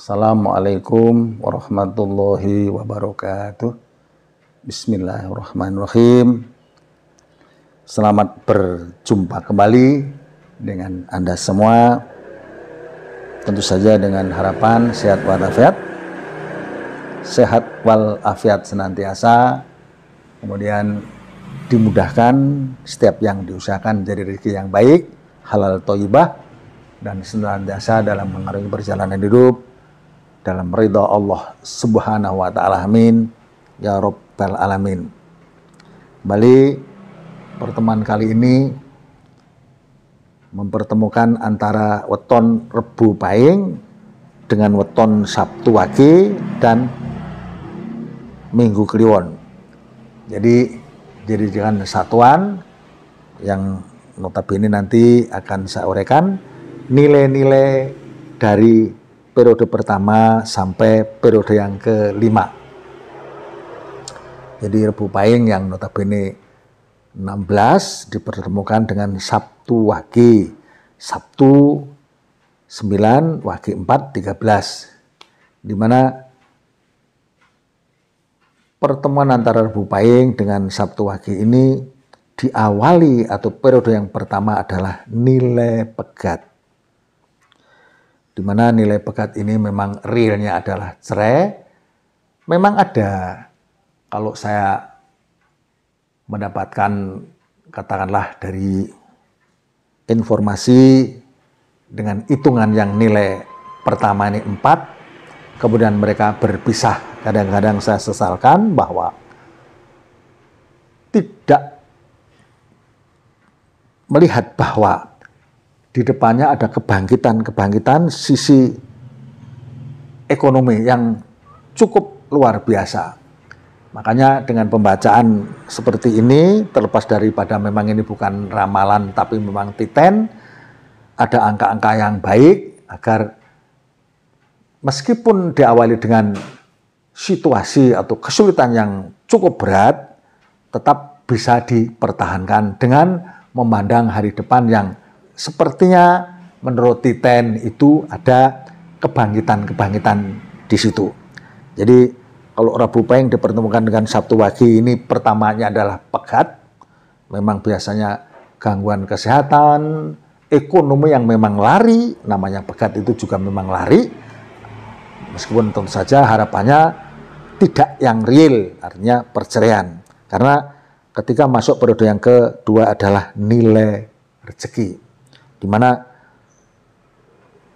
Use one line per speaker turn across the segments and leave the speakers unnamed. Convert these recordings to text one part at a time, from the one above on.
Assalamualaikum warahmatullahi wabarakatuh. Bismillahirrahmanirrahim. Selamat berjumpa kembali dengan Anda semua. Tentu saja dengan harapan sehat walafiat. Sehat walafiat senantiasa. Kemudian dimudahkan setiap yang diusahakan jadi rezeki yang baik, halal thayyibah, dan senantiasa dalam mengarungi perjalanan hidup dalam ridha Allah Subhanahu wa taala. Amin ya rabbal alamin. Kembali pertemuan kali ini mempertemukan antara weton Rebu Pahing dengan weton Sabtu Wage dan Minggu Kliwon. Jadi dijadikan satuan yang notabene nanti akan saya uraikan nilai-nilai dari periode pertama sampai periode yang kelima. Jadi Rebu Pahing yang notabene 16 dipertemukan dengan Sabtu Wage. Sabtu 9, Wage 4, 13. Di mana pertemuan antara Rebu Pahing dengan Sabtu Wage ini diawali atau periode yang pertama adalah nilai pegat. Di mana nilai pegat ini memang realnya adalah cerai. Memang ada, kalau saya mendapatkan katakanlah dari informasi dengan hitungan yang nilai pertama ini 4, kemudian mereka berpisah. Kadang-kadang saya sesalkan bahwa tidak melihat bahwa di depannya ada kebangkitan sisi ekonomi yang cukup luar biasa. Makanya dengan pembacaan seperti ini, terlepas daripada memang ini bukan ramalan tapi memang titen, ada angka-angka yang baik agar meskipun diawali dengan situasi atau kesulitan yang cukup berat, tetap bisa dipertahankan dengan memandang hari depan yang sepertinya menurut titen itu ada kebangkitan di situ. Jadi kalau Rebu Pahing dipertemukan dengan Sabtu Wage ini pertamanya adalah pegat, memang biasanya gangguan kesehatan, ekonomi yang memang lari, namanya pegat itu juga memang lari, meskipun tentu saja harapannya tidak yang real, artinya perceraian. Karena ketika masuk periode yang kedua adalah nilai rezeki, di mana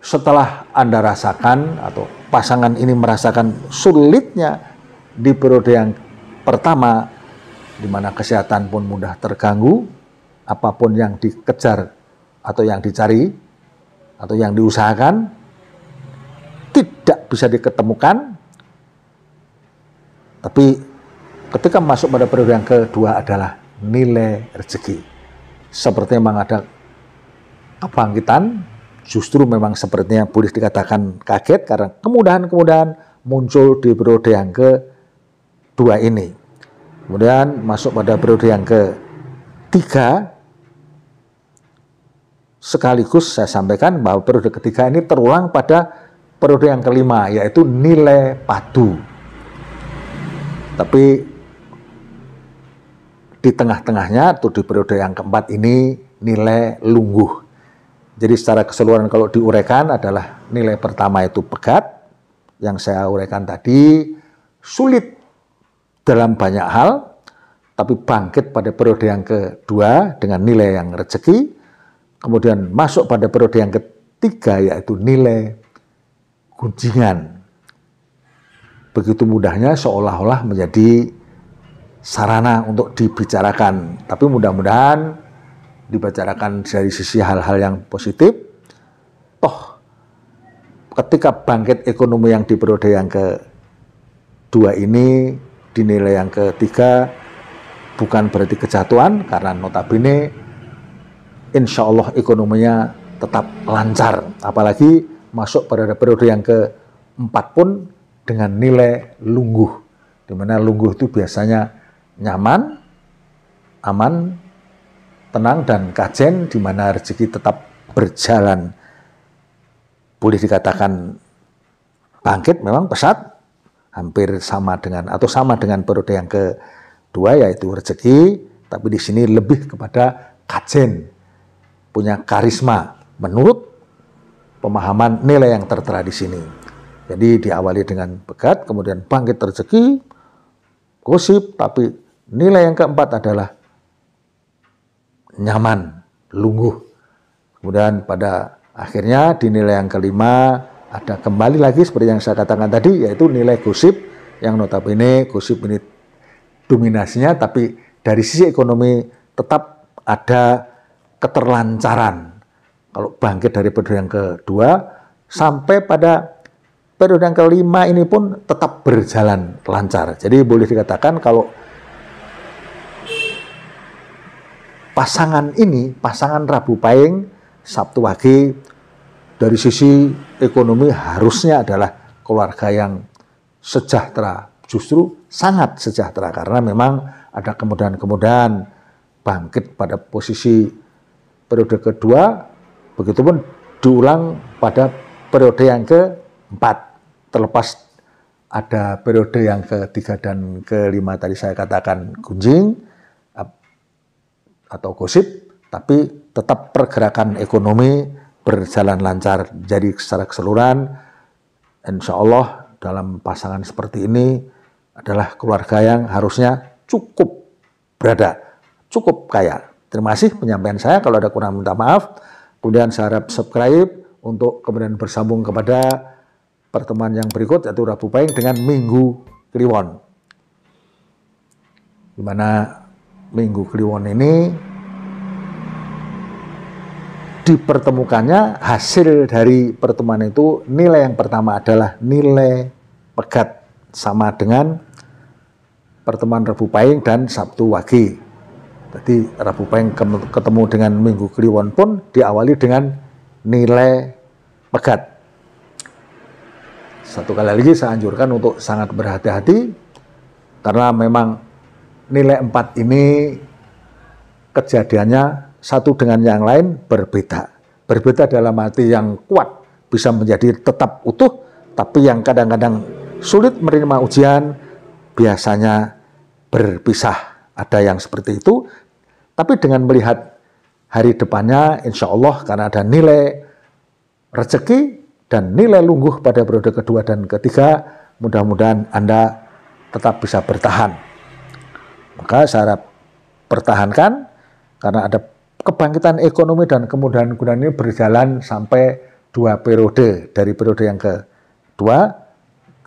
setelah Anda rasakan atau pasangan ini merasakan sulitnya di periode yang pertama, di mana kesehatan pun mudah terganggu, apapun yang dikejar atau yang dicari atau yang diusahakan tidak bisa diketemukan. Tapi ketika masuk pada periode yang kedua adalah nilai rezeki. Seperti memang ada kebangkitan, justru memang sepertinya boleh dikatakan kaget karena kemudahan-kemudahan muncul di periode yang kedua ini. Kemudian masuk pada periode yang ketiga, sekaligus saya sampaikan bahwa periode ketiga ini terulang pada periode yang kelima, yaitu nilai padu. Tapi di tengah-tengahnya atau di periode yang keempat ini nilai lungguh. Jadi secara keseluruhan kalau diuraikan adalah nilai pertama itu pegat, yang saya uraikan tadi, sulit dalam banyak hal, tapi bangkit pada periode yang kedua dengan nilai yang rezeki, kemudian masuk pada periode yang ketiga yaitu nilai gunjingan. Begitu mudahnya seolah-olah menjadi sarana untuk dibicarakan, tapi mudah-mudahan dibicarakan dari sisi hal-hal yang positif. Toh ketika bangkit ekonomi yang di periode yang kedua ini dinilai yang ketiga bukan berarti kejatuhan, karena notabene insya Allah ekonominya tetap lancar, apalagi masuk pada periode yang keempat pun dengan nilai lungguh, di mana lungguh itu biasanya nyaman, aman, tenang dan kajen, di mana rezeki tetap berjalan, boleh dikatakan bangkit memang pesat, hampir sama dengan atau sama dengan periode yang kedua yaitu rezeki, tapi di sini lebih kepada kajen, punya karisma menurut pemahaman nilai yang tertera di sini. Jadi diawali dengan pegat, kemudian bangkit rezeki, gosip, tapi nilai yang keempat adalah nyaman, lungguh. Kemudian pada akhirnya di nilai yang kelima ada kembali lagi seperti yang saya katakan tadi, yaitu nilai gosip, yang notabene gosip ini dominasinya, tapi dari sisi ekonomi tetap ada keterlancaran. Kalau bangkit dari periode yang kedua sampai pada periode yang kelima ini pun tetap berjalan lancar. Jadi boleh dikatakan kalau pasangan ini, pasangan Rabu Pahing, Sabtu Wage, dari sisi ekonomi harusnya adalah keluarga yang sejahtera, justru sangat sejahtera karena memang ada kemudahan-kemudahan bangkit pada posisi periode kedua, begitupun diulang pada periode yang keempat. Terlepas ada periode yang ketiga dan kelima tadi saya katakan gunjing atau gosip, tapi tetap pergerakan ekonomi berjalan lancar. Jadi secara keseluruhan, insya Allah dalam pasangan seperti ini adalah keluarga yang harusnya cukup berada, cukup kaya. Terima kasih penyampaian saya, kalau ada kurang minta maaf. Kemudian saya harap subscribe untuk kemudian bersambung kepada pertemuan yang berikut, yaitu Rabu Pahing dengan Minggu Kliwon. Di mana Minggu Kliwon ini dipertemukannya hasil dari pertemuan itu, nilai yang pertama adalah nilai pegat sama dengan pertemuan Rabu Pahing dan Sabtu Wage. Jadi Rabu Pahing ketemu dengan Minggu Kliwon pun diawali dengan nilai pegat. Satu kali lagi saya anjurkan untuk sangat berhati-hati karena memang nilai 4 ini kejadiannya satu dengan yang lain berbeda. Berbeda dalam arti yang kuat bisa menjadi tetap utuh, tapi yang kadang-kadang sulit menerima ujian biasanya berpisah. Ada yang seperti itu, tapi dengan melihat hari depannya insya Allah karena ada nilai rezeki dan nilai lungguh pada periode kedua dan ketiga, mudah-mudahan Anda tetap bisa bertahan. Maka saya harap pertahankan karena ada kebangkitan ekonomi dan kemudahan-kemudahan ini berjalan sampai 2 periode. Dari periode yang kedua,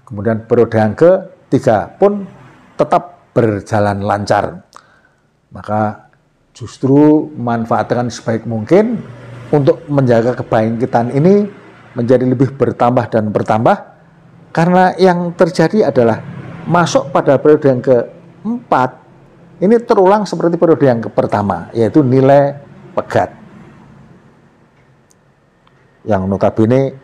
kemudian periode yang ketiga pun tetap berjalan lancar. Maka justru manfaatkan sebaik mungkin untuk menjaga kebangkitan ini menjadi lebih bertambah dan bertambah, karena yang terjadi adalah masuk pada periode yang keempat ini terulang seperti periode yang pertama, yaitu nilai pegat yang notabene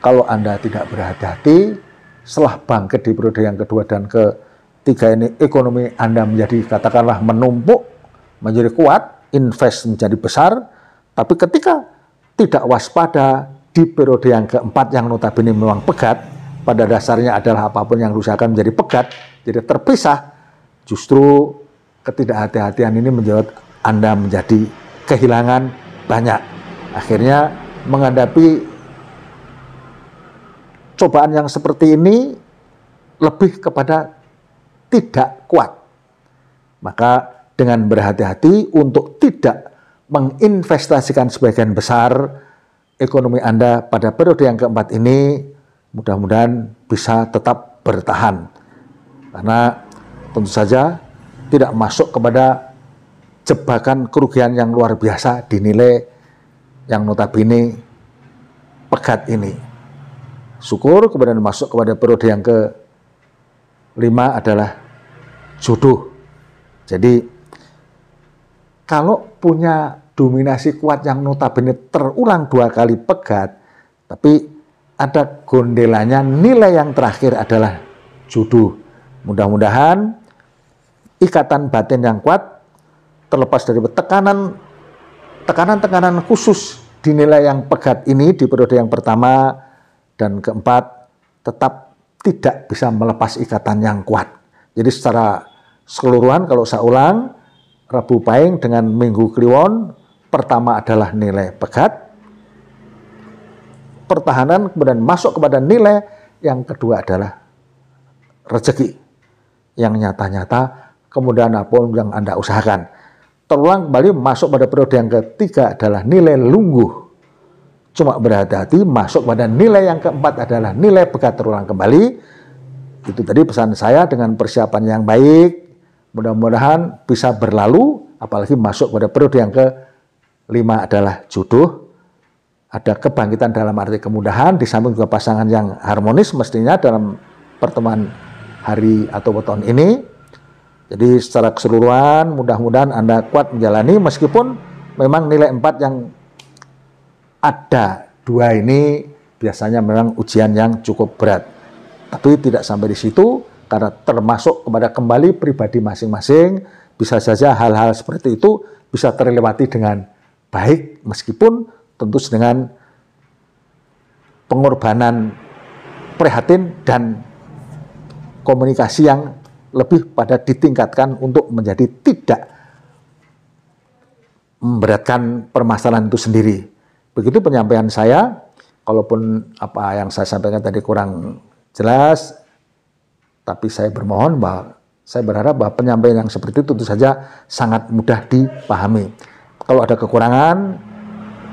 kalau Anda tidak berhati-hati setelah bangkit di periode yang kedua dan ketiga ini ekonomi Anda menjadi katakanlah menumpuk, menjadi kuat, invest menjadi besar, tapi ketika tidak waspada di periode yang keempat yang notabene memang pegat, pada dasarnya adalah apapun yang diusahakan menjadi pegat, jadi terpisah, justru ketidakhati-hatian ini membuat Anda menjadi kehilangan banyak. Akhirnya menghadapi cobaan yang seperti ini lebih kepada tidak kuat. Maka dengan berhati-hati untuk tidak menginvestasikan sebagian besar ekonomi Anda pada periode yang keempat ini, mudah-mudahan bisa tetap bertahan. Karena tentu saja tidak masuk kepada jebakan kerugian yang luar biasa dinilai yang notabene pegat ini. Syukur kemudian masuk kepada periode yang kelima adalah jodoh. Jadi kalau punya dominasi kuat yang notabene terulang 2 kali pegat, tapi ada gondelanya, nilai yang terakhir adalah jodoh. Mudah-mudahan ikatan batin yang kuat terlepas dari tekanan khusus di nilai yang pegat ini di periode yang pertama dan keempat tetap tidak bisa melepas ikatan yang kuat. Jadi secara keseluruhan kalau saya ulang, Rabu Pahing dengan Minggu Kliwon, pertama adalah nilai pegat, pertahanan, kemudian masuk kepada nilai yang kedua adalah rezeki yang nyata-nyata, kemudian apa yang Anda usahakan. Terulang kembali masuk pada periode yang ketiga adalah nilai lungguh. Cuma berhati-hati, masuk pada nilai yang keempat adalah nilai pegat, terulang kembali. Itu tadi pesan saya, dengan persiapan yang baik, mudah-mudahan bisa berlalu, apalagi masuk pada periode yang kelima adalah jodoh. Ada kebangkitan dalam arti kemudahan, di samping juga pasangan yang harmonis mestinya dalam pertemuan hari atau tahun ini. Jadi secara keseluruhan mudah-mudahan Anda kuat menjalani, meskipun memang nilai 4 yang ada 2 ini biasanya memang ujian yang cukup berat. Tapi tidak sampai di situ, karena termasuk kepada kembali pribadi masing-masing. Bisa saja hal-hal seperti itu bisa terlewati dengan baik, meskipun tentu dengan pengorbanan prihatin dan komunikasi yang lebih pada ditingkatkan untuk menjadi tidak memberatkan permasalahan itu sendiri. Begitu penyampaian saya. Kalaupun apa yang saya sampaikan tadi kurang jelas, tapi saya bermohon bahwa saya berharap bahwa penyampaian yang seperti itu tentu saja sangat mudah dipahami. Kalau ada kekurangan,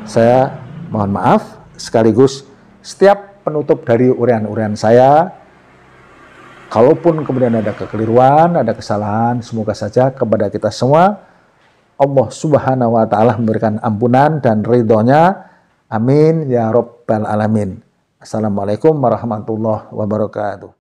saya mohon maaf. Sekaligus setiap penutup dari uraian-uraian saya, kalaupun kemudian ada kekeliruan, ada kesalahan, semoga saja kepada kita semua Allah Subhanahu wa Ta'ala memberikan ampunan dan ridhonya. Amin ya Rabbal Alamin. Assalamualaikum warahmatullahi wabarakatuh.